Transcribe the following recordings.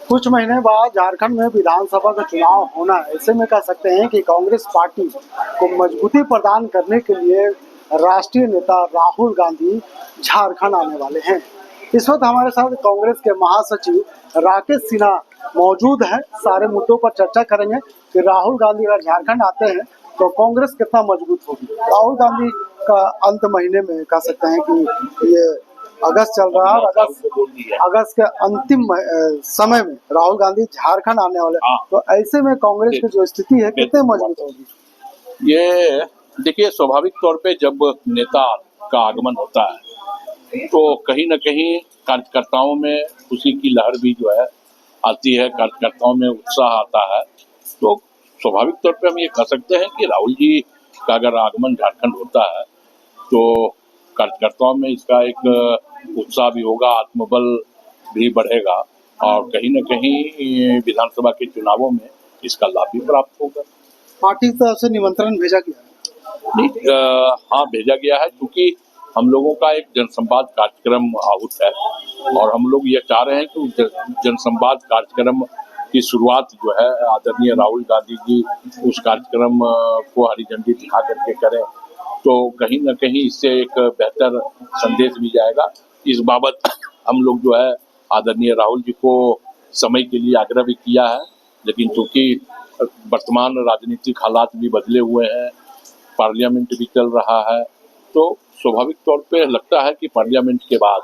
कुछ महीने बाद झारखंड में विधानसभा का चुनाव होना है। ऐसे में कह सकते हैं कि कांग्रेस पार्टी को मजबूती प्रदान करने के लिए राष्ट्रीय नेता राहुल गांधी झारखंड आने वाले हैं। इस वक्त हमारे साथ कांग्रेस के महासचिव राकेश सिन्हा मौजूद हैं। सारे मुद्दों पर चर्चा करेंगे कि राहुल गांधी अगर झारखंड आते हैं तो कांग्रेस कितना मजबूत होगी। राहुल गांधी का अंत महीने में कह सकते हैं कि ये अगस्त चल रहा है, अगस्त के अंतिम समय में राहुल गांधी झारखंड आने वाले, तो ऐसे में कांग्रेस की जो स्थिति है कितने मजबूत होगी। ये देखिए, स्वाभाविक तौर पे जब नेता का आगमन होता है तो कहीं न कहीं कार्यकर्ताओं में खुशी की लहर भी जो है आती है, कार्यकर्ताओं में उत्साह आता है। तो स्वाभाविक तौर पे हम ये कह सकते हैं कि राहुल जी का अगर आगमन झारखंड होता है तो कार्यकर्ताओं में इसका एक उत्साह भी होगा, आत्मबल भी बढ़ेगा और कहीं न कहीं विधानसभा के चुनावों में इसका लाभ भी प्राप्त होगा। पार्टी की तरफ से निमंत्रण भेजा गया है? नहीं, हाँ भेजा गया है, क्योंकि हम लोगों का एक जनसंवाद कार्यक्रम आहूत है और हम लोग ये चाह रहे हैं कि जनसंवाद कार्यक्रम की शुरुआत जो है आदरणीय राहुल गांधी जी उस कार्यक्रम को हरी झंडी दिखा करके करें, तो कहीं न कहीं इससे एक बेहतर संदेश भी जाएगा। इस बाबत हम लोग जो है आदरणीय राहुल जी को समय के लिए आग्रह भी किया है, लेकिन चूंकि वर्तमान राजनीतिक हालात भी बदले हुए हैं, पार्लियामेंट भी चल रहा है, तो स्वाभाविक तौर पे लगता है कि पार्लियामेंट के बाद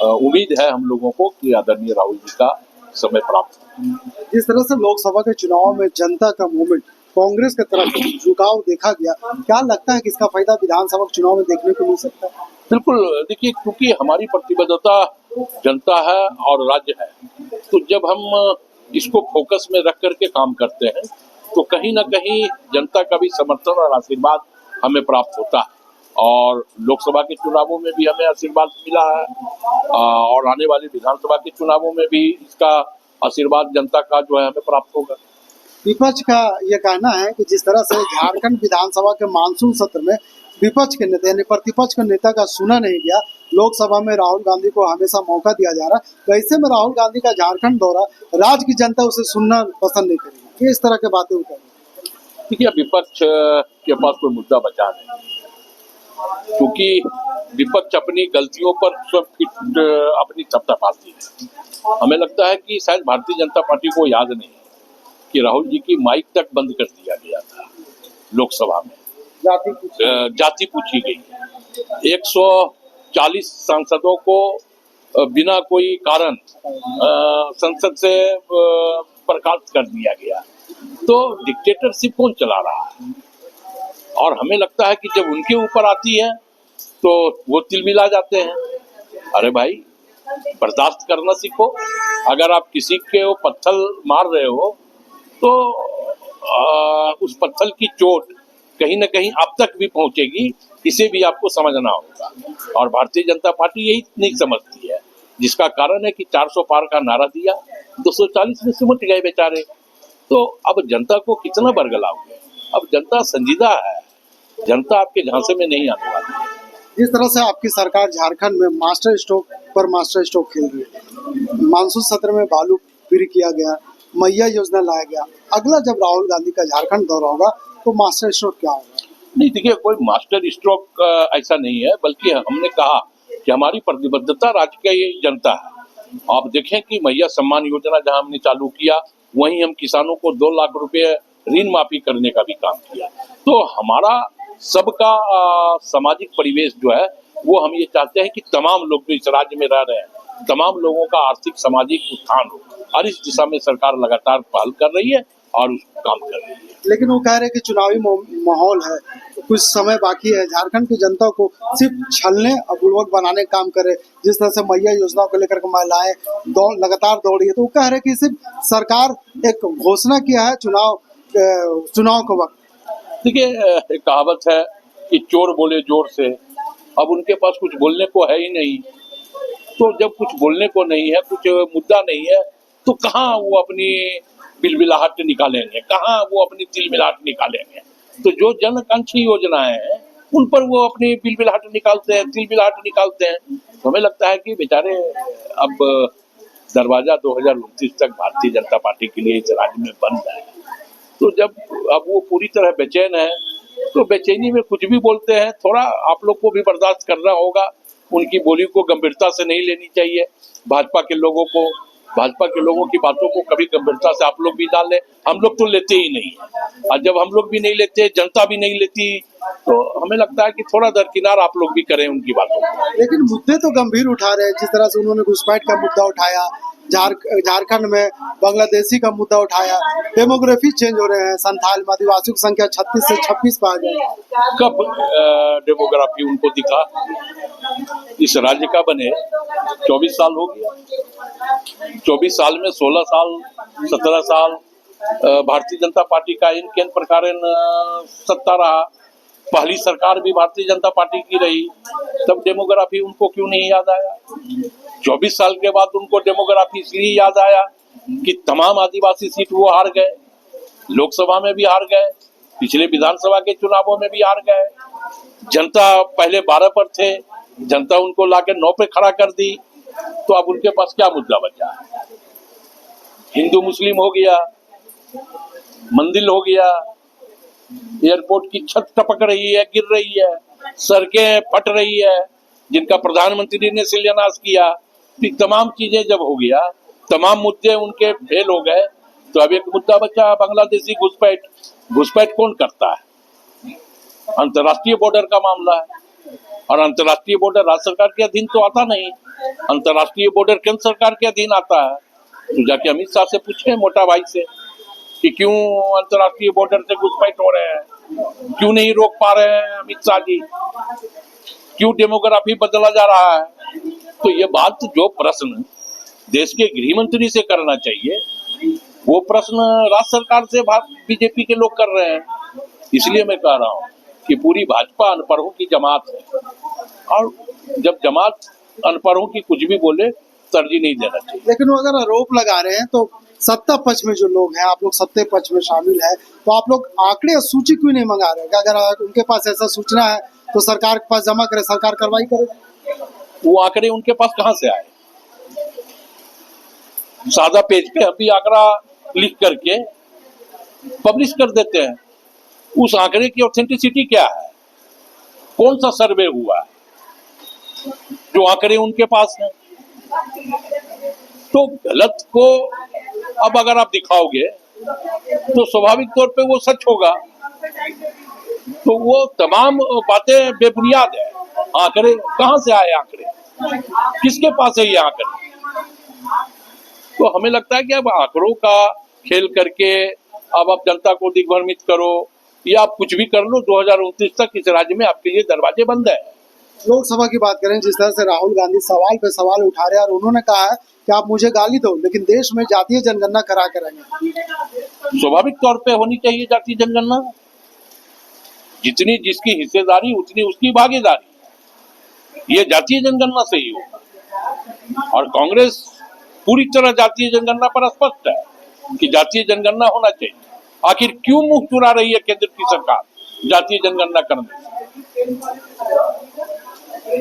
उम्मीद है हम लोगों को कि आदरणीय राहुल जी का समय प्राप्त हो। जिस तरह से लोकसभा के चुनाव में जनता का मूवमेंट कांग्रेस की तरफ झुकाव देखा गया, क्या लगता है कि इसका फायदा विधानसभा के चुनाव में देखने को मिल सकता है? बिल्कुल, देखिए, क्योंकि हमारी प्रतिबद्धता जनता है और राज्य है, तो जब हम इसको फोकस में रख करके काम करते हैं तो कहीं ना कहीं जनता का भी समर्थन और आशीर्वाद हमें प्राप्त होता है और लोकसभा के चुनावों में भी हमें आशीर्वाद मिला है और आने वाले विधानसभा के चुनावों में भी इसका आशीर्वाद जनता का जो है हमें प्राप्त होगा। विपक्ष का ये कहना है कि जिस तरह से झारखंड विधानसभा के मानसून सत्र में विपक्ष के नेता यानी प्रतिपक्ष के नेता का सुना नहीं गया, लोकसभा में राहुल गांधी को हमेशा मौका दिया जा रहा, तो ऐसे में राहुल गांधी का झारखंड दौरा राज्य की जनता उसे सुनना पसंद नहीं करेगी। ये इस तरह के बातें उठाई। देखिए, विपक्ष के पास कोई मुद्दा बचा नहीं, क्योंकि विपक्ष अपनी गलतियों पर अपनी थपथपाती है। हमें लगता है कि शायद भारतीय जनता पार्टी को याद नहीं कि राहुल जी की माइक तक बंद कर दिया गया था लोकसभा में, जाति पूछी गई, 140 सांसदों को बिना कोई कारण संसद से बर्खास्त कर दिया गया। तो डिक्टेटरशिप कौन चला रहा है? और हमें लगता है कि जब उनके ऊपर आती है तो वो तिलमिला जाते हैं। अरे भाई, बर्दाश्त करना सीखो। अगर आप किसी के वो पत्थर मार रहे हो तो उस पत्थर की चोट कहीं न कहीं आप तक भी पहुंचेगी, इसे भी आपको समझना होगा। और भारतीय जनता पार्टी यही नहीं समझती है, जिसका कारण है कि 400 पार का नारा दिया, 240 में सिमट गए बेचारे। तो अब जनता को कितना बरगलाओगे? अब जनता संजीदा है, जनता आपके झांसे में नहीं आने वाली है। जिस तरह से आपकी सरकार झारखंड में मास्टर स्ट्रोक खेल रही है, मानसून सत्र में बालू फिर किया गया, मैया योजना लाया गया, अगला जब राहुल गांधी का झारखंड दौरा होगा तो मास्टर स्ट्रोक क्या होगा? नहीं, देखिए, कोई मास्टर स्ट्रोक ऐसा नहीं है, बल्कि हमने कहा कि हमारी प्रतिबद्धता राज्य की जनता है। आप देखें कि मैया सम्मान योजना जहां हमने चालू किया, वहीं हम किसानों को 2 लाख रुपए ऋण माफी करने का भी काम किया। तो हमारा सबका सामाजिक परिवेश जो है वो हम ये चाहते हैं कि तमाम लोग जो इस राज्य में रह रहे हैं, तमाम लोगों का आर्थिक सामाजिक उत्थान हो, और इस दिशा में सरकार लगातार पहल कर रही है और काम कर रही है। लेकिन वो कह रहे हैं कि चुनावी माहौल है, कुछ समय बाकी है, झारखंड की जनता को सिर्फ छलने और बुड़बक बनाने का काम करे। जिस तरह से मैया योजना को लेकर के महिलाएं लगातार दौड़ रही है, तो वो कह रहे हैं कि सिर्फ सरकार एक घोषणा किया है चुनाव के वक्त। देखिए, एक कहावत है कि चोर बोले जोर से। अब उनके पास कुछ बोलने को है ही नहीं, तो जब कुछ बोलने को नहीं है, कुछ मुद्दा नहीं है, तो कहाँ वो अपनी बिलबिलाहट निकालेंगे, कहाँ वो अपनी तिलमिलाहट निकालेंगे? तो जो जनकांक्षी योजनाएं हैं उन पर वो अपनी बिलबिलाहट निकालते हैं, तिलमिलाहट निकालते हैं। तो हमें लगता है कि बेचारे अब दरवाजा 2029 तक भारतीय जनता पार्टी के लिए इस राज्य में बंद है। तो जब अब वो पूरी तरह बेचैन है, तो बेचैनी में कुछ भी बोलते हैं, थोड़ा आप लोग को भी बर्दाश्त करना होगा। उनकी बोली को गंभीरता से नहीं लेनी चाहिए। भाजपा के लोगों की बातों को कभी गंभीरता से आप लोग भी डाल लें। हम लोग तो लेते ही नहीं, और जब हम लोग भी नहीं लेते, जनता भी नहीं लेती, तो हमें लगता है कि थोड़ा दरकिनार आप लोग भी करें उनकी बातों को। लेकिन मुद्दे तो गंभीर उठा रहे हैं, जिस तरह से उन्होंने घुसपैठ का मुद्दा उठाया, झारखंड में बांग्लादेशी का मुद्दा उठाया, डेमोग्राफी चेंज हो रहे हैं, संथाल आदिवासियों की संख्या 36 से 26 पे आ गई। कब डेमोग्राफी उनको दिखा? इस राज्य का बने 24 साल हो गया। 24 साल में 16 साल 17 साल भारतीय जनता पार्टी का इन केंद्र प्रकार सत्ता रहा। पहली सरकार भी भारतीय जनता पार्टी की रही, तब डेमोग्राफी उनको क्यों नहीं याद आया? 24 साल के बाद उनको डेमोग्राफी इसलिए याद आया कि तमाम आदिवासी सीट वो हार गए, लोकसभा में भी हार गए, पिछले विधानसभा के चुनावों में भी हार गए। जनता पहले 12 पर थे, जनता उनको लाके 9 पे खड़ा कर दी, तो अब उनके पास क्या मुद्दा बचा? हिंदू मुस्लिम हो गया, मंदिर हो गया, एयरपोर्ट की छत टपक रही है, गिर रही है, सड़कें फट रही है, जिनका प्रधानमंत्री ने शिलान्यास किया। तो तमाम चीजें जब हो गया, तमाम मुद्दे उनके फेल हो गए, तो अब एक मुद्दा बचा, बांग्लादेशी घुसपैठ कौन करता है? अंतर्राष्ट्रीय बॉर्डर का मामला है, और अंतर्राष्ट्रीय बॉर्डर राज्य सरकार के अधीन तो आता नहीं, अंतर्राष्ट्रीय बॉर्डर केंद्र सरकार के अधीन आता है। तो जाके अमित शाह से पूछे, मोटा भाई से, कि क्यों अंतर्राष्ट्रीय बॉर्डर से घुसपैठ हो रहे हैं, क्यों नहीं रोक पा रहे हैं अमित शाह जी, क्यों डेमोग्राफी बदला जा रहा है? तो ये बात, जो प्रश्न देश के गृह मंत्री से करना चाहिए, वो प्रश्न राज्य सरकार से बीजेपी के लोग कर रहे हैं। इसलिए मैं कह रहा हूँ कि पूरी भाजपा अनपढ़ों की जमात है, और जब जमात अनपढ़ों की कुछ भी बोले, तरजीह नहीं देना चाहिए। लेकिन वो अगर आरोप लगा रहे हैं, तो सत्ता पक्ष में जो लोग हैं, आप लोग सत्ता पक्ष में शामिल है, तो आप लोग आंकड़े और सूची क्यों नहीं मंगा रहे? अगर उनके पास ऐसा सूचना है तो सरकार के पास जमा करे, सरकार कार्रवाई करे। वो आंकड़े उनके पास कहाँ से आए? सादा पेज पे हम भी आंकड़ा लिख करके पब्लिश कर देते हैं। उस आंकड़े की ऑथेंटिसिटी क्या है? कौन सा सर्वे हुआ है जो आंकड़े उनके पास हैं? तो गलत को अब अगर आप दिखाओगे, तो स्वाभाविक तौर पे वो सच होगा। तो वो तमाम बातें बेबुनियाद है। आंकड़े कहाँ से आए? आंकड़े किसके पास है ये आंकड़े? तो हमें लगता है कि अब आंकड़ों का खेल करके अब आप जनता को दिग्भ्रमित करो, या आप कुछ भी कर लो, 2029 तक इस राज्य में आपके लिए दरवाजे बंद है। लोकसभा की बात करें, जिस तरह से राहुल गांधी सवाल पे सवाल उठा रहे हैं, और उन्होंने कहा है कि आप मुझे गाली दो, लेकिन देश में जातीय जनगणना करा करेंगे। स्वाभाविक तौर पे होनी चाहिए जातीय जनगणना। जितनी जिसकी हिस्सेदारी, उतनी उसकी भागीदारी। ये जातीय जनगणना से ही होगा। और कांग्रेस पूरी तरह जातीय जनगणना पर स्पष्ट है कि जातीय जनगणना होना चाहिए। आखिर क्यों मुंह चुरा रही है केंद्र की सरकार जातीय जनगणना करने से?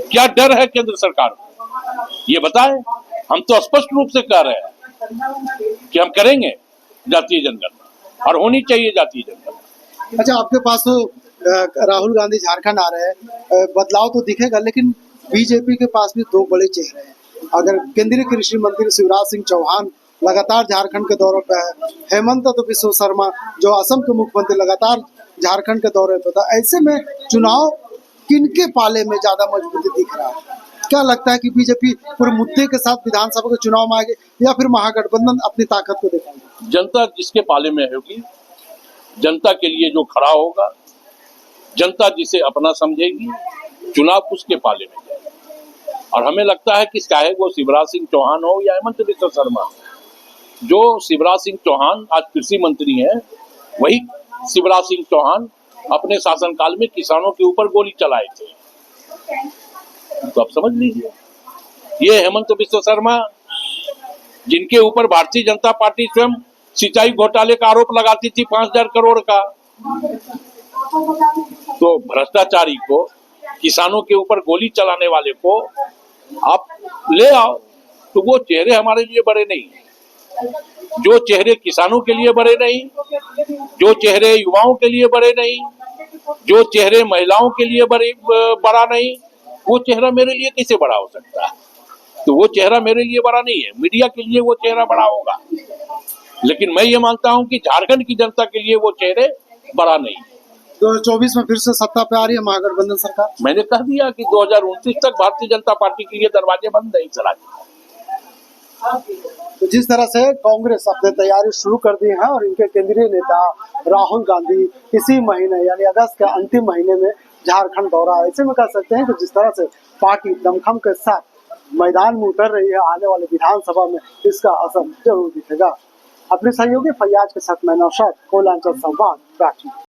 क्या डर है केंद्र सरकार को? ये बताएं। हम तो स्पष्ट रूप से कह रहे हैं कि हम करेंगे जातीय जनगणना, और होनी चाहिए जातीय जनगणना। अच्छा, आपके पास तो राहुल गांधी झारखंड आ रहे हैं, बदलाव तो दिखेगा, लेकिन बीजेपी के पास भी दो बड़े चेहरे हैं। अगर केंद्रीय कृषि मंत्री शिवराज सिंह चौहान लगातार झारखंड के दौरे पे है, हेमंत तो बिश्व शर्मा जो असम के मुख्यमंत्री लगातार झारखंड के दौरे पे था, ऐसे में चुनाव किनके पाले में ज्यादा मजबूती दिख रहा है? क्या लगता है कि बीजेपी पूरे मुद्दे के साथ विधानसभा के चुनाव में आएगी, या फिर महागठबंधन अपनी ताकत को दिखाएगी? जनता जिसके पाले में होगी, जनता के लिए जो खड़ा होगा, जनता जिसे अपना समझेगी, चुनाव उसके पाले में जाएगा। और हमें लगता है कि चाहे वो शिवराज सिंह चौहान हो या हेमंत बिश्व शर्मा, जो शिवराज सिंह चौहान आज कृषि मंत्री हैं, वही शिवराज सिंह चौहान अपने शासनकाल में किसानों के ऊपर गोली चलाए थे। तो आप समझ लीजिए, ये हेमंत बिश्व शर्मा, जिनके ऊपर भारतीय जनता पार्टी स्वयं सिंचाई घोटाले का आरोप लगाती थी 5,000 करोड़ का, तो भ्रष्टाचारी को, किसानों के ऊपर गोली चलाने वाले को आप ले आओ, तो वो चेहरे हमारे लिए बड़े नहीं हैं। जो चेहरे किसानों के लिए बड़े नहीं, जो चेहरे युवाओं के लिए बड़े नहीं, जो चेहरे महिलाओं के लिए बड़ा नहीं, वो चेहरा मेरे लिए कैसे बड़ा हो सकता है? तो वो चेहरा मेरे लिए बड़ा नहीं है, मीडिया के लिए वो चेहरा बड़ा होगा, लेकिन मैं ये मानता हूं कि झारखंड की जनता के लिए वो चेहरे बड़ा नहीं है। 2024 में फिर से सत्ता पे आ रही है महागठबंधन सरकार। मैंने कह दिया कि 2029 तक भारतीय जनता पार्टी के लिए दरवाजे बंद है इस राज्य में। तो जिस तरह से कांग्रेस अपने तैयारी शुरू कर दी है और इनके केंद्रीय नेता राहुल गांधी इसी महीने यानी अगस्त के अंतिम महीने में झारखंड दौरा, ऐसे में कह सकते हैं कि जिस तरह से पार्टी दमखम के साथ मैदान में उतर रही है, आने वाले विधानसभा में इसका असर जरूर दिखेगा। अपने सहयोगी फैयाज के साथ मैं नौशाद, कोलांचल संवाद, रांची।